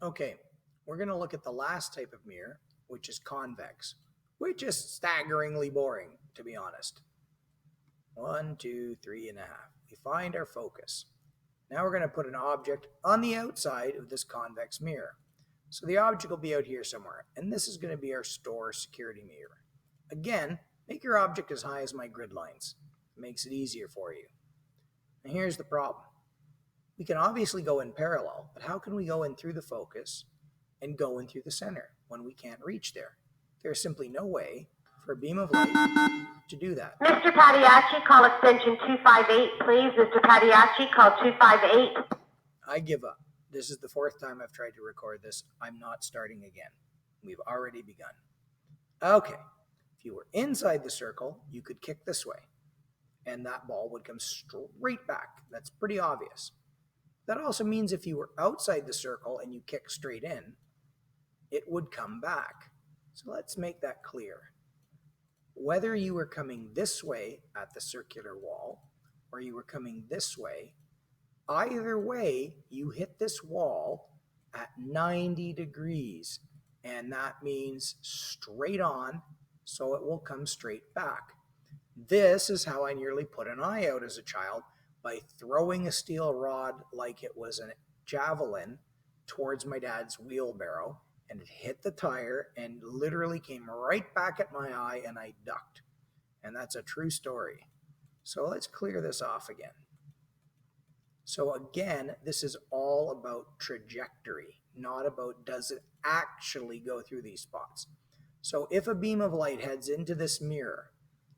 Okay, we're going to look at the last type of mirror, which is convex, which is staggeringly boring, to be honest. 1, 2, 3.5. We find our focus. Now we're going to put an object on the outside of this convex mirror. So the object will be out here somewhere, and this is going to be our store security mirror. Again, make your object as high as my grid lines. It makes it easier for you. And here's the problem. We can obviously go in parallel, but how can we go in through the focus and go in through the center when we can't reach there? There's simply no way for a beam of light to do that. Mr. Padiachi, call extension 258, please. Mr. Padiachi, call 258. I give up. This is the fourth time I've tried to record this. I'm not starting again. We've already begun. Okay, if you were inside the circle, you could kick this way, and that ball would come straight back. That's pretty obvious. That also means if you were outside the circle and you kick straight in, it would come back. So let's make that clear. Whether you were coming this way at the circular wall or you were coming this way, either way, you hit this wall at 90 degrees, and that means straight on, so it will come straight back. This is how I nearly put an eye out as a child, by throwing a steel rod like it was a javelin towards my dad's wheelbarrow, and it hit the tire and literally came right back at my eye, and I ducked. And that's a true story. So let's clear this off again. So again, this is all about trajectory, not about does it actually go through these spots. So if a beam of light heads into this mirror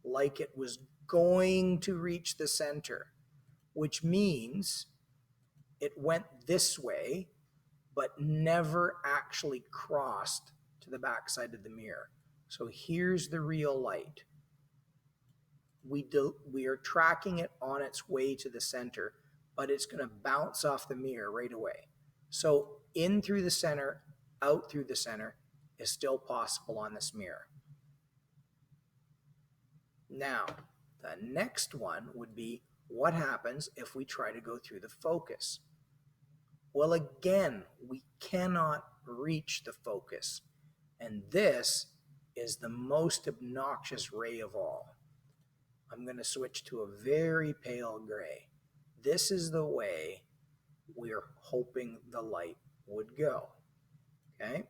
like it was going to reach the center, which means it went this way, but never actually crossed to the backside of the mirror. So here's the real light. We are tracking it on its way to the center, but it's going to bounce off the mirror right away. So in through the center, out through the center is still possible on this mirror. Now, the next one would be, what happens if we try to go through the focus? Well, again, we cannot reach the focus. And this is the most obnoxious ray of all. I'm going to switch to a very pale gray. This is the way we're hoping the light would go. Okay?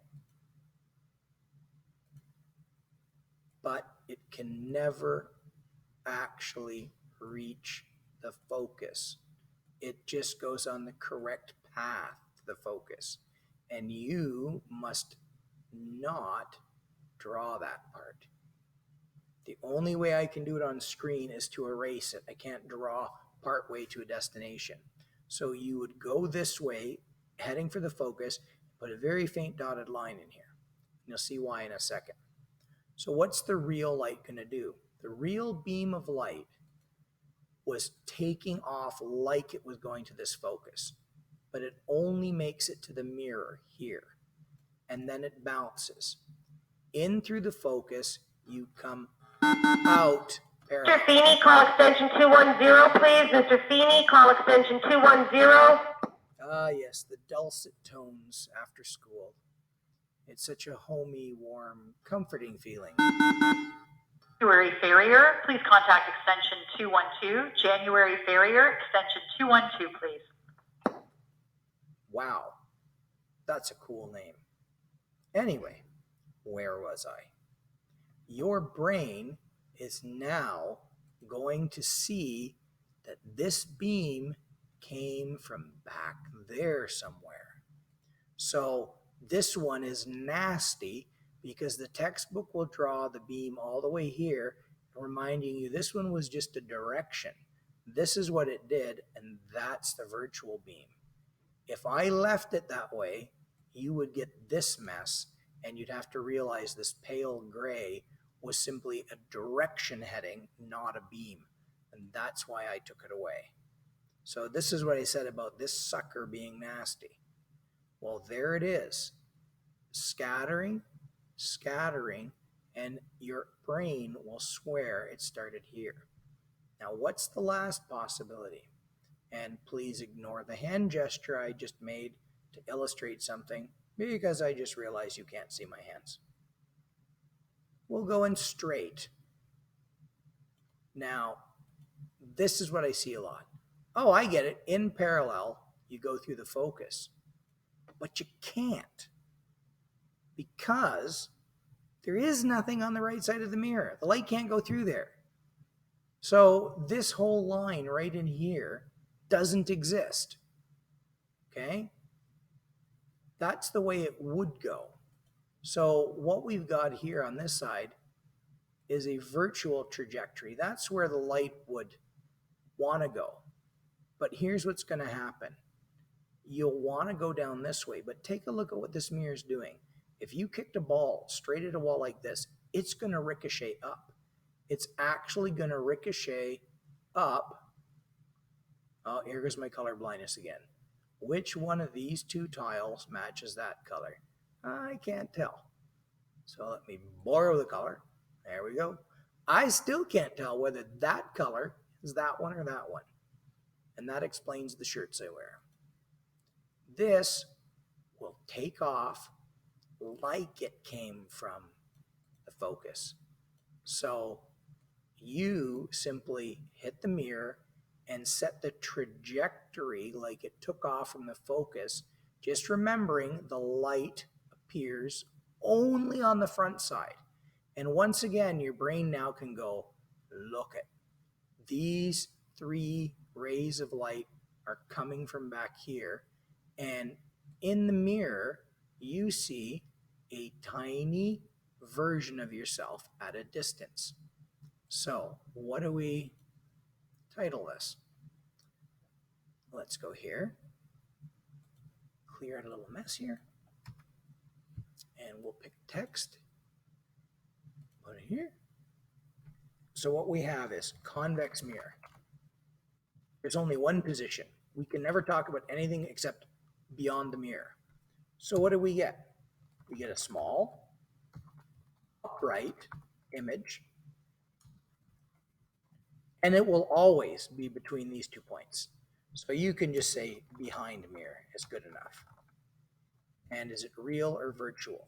But it can never actually reach the focus. It just goes on the correct path to the focus. And you must not draw that part. The only way I can do it on screen is to erase it. I can't draw part way to a destination. So you would go this way, heading for the focus, put a very faint dotted line in here. You'll see why in a second. So what's the real light going to do? The real beam of light was taking off like it was going to this focus, but it only makes it to the mirror here, and then it bounces. In through the focus, you come out parallel. Mr. Feeney, call extension 210, please. Mr. Feeney, call extension 210. Ah, yes, the dulcet tones after school. It's such a homey, warm, comforting feeling. January Farrier, please contact extension 212. January Farrier, extension 212, please. Wow, that's a cool name. Anyway, where was I? Your brain is now going to see that this beam came from back there somewhere. So this one is nasty because the textbook will draw the beam all the way here, reminding you this one was just a direction. This is what it did, and that's the virtual beam. If I left it that way, you would get this mess, and you'd have to realize this pale gray was simply a direction heading, not a beam. And that's why I took it away. So this is what I said about this sucker being nasty. Well, there it is. Scattering, scattering, and your brain will swear it started here. Now, what's the last possibility? And please ignore the hand gesture I just made to illustrate something, because I just realized you can't see my hands. We'll go in straight. Now, this is what I see a lot. Oh, I get it. In parallel, you go through the focus. But you can't, because there is nothing on the right side of the mirror. The light can't go through there. So this whole line right in here doesn't exist. Okay? That's the way it would go. So what we've got here on this side is a virtual trajectory. That's where the light would want to go. But here's what's going to happen. You'll want to go down this way, but take a look at what this mirror is doing. If you kicked a ball straight at a wall like this, it's going to ricochet up. It's actually going to ricochet up. Oh, here goes my color blindness again. Which one of these two tiles matches that color? I can't tell. So let me borrow the color. There we go. I still can't tell whether that color is that one or that one. And that explains the shirts I wear. This will take off like it came from the focus. So you simply hit the mirror and set the trajectory like it took off from the focus, just remembering the light appears only on the front side. And once again, your brain now can go, look at these 3 rays of light are coming from back here. And in the mirror, you see a tiny version of yourself at a distance. So what do we title this? Let's go here, clear out a little mess here, and we'll pick text, put it here. So what we have is convex mirror. There's only one position. We can never talk about anything except beyond the mirror. So what do we get? We get a small, upright image, and it will always be between these 2 points. So you can just say behind mirror is good enough. And is it real or virtual?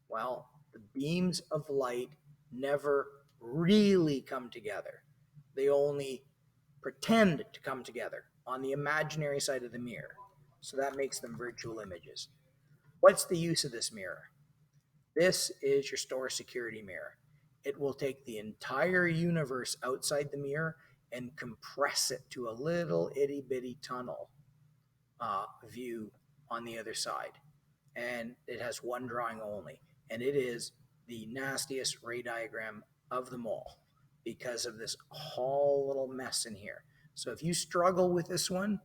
Well, the beams of light never really come together. They only pretend to come together on the imaginary side of the mirror. So that makes them virtual images. What's the use of this mirror? This is your store security mirror. It will take the entire universe outside the mirror and compress it to a little itty bitty tunnel view on the other side. And it has one drawing only. And it is the nastiest ray diagram of them all because of this whole little mess in here. So if you struggle with this one,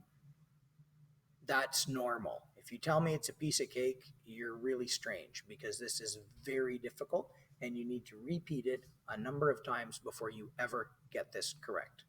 that's normal. If you tell me it's a piece of cake, you're really strange, because this is very difficult and you need to repeat it a number of times before you ever get this correct.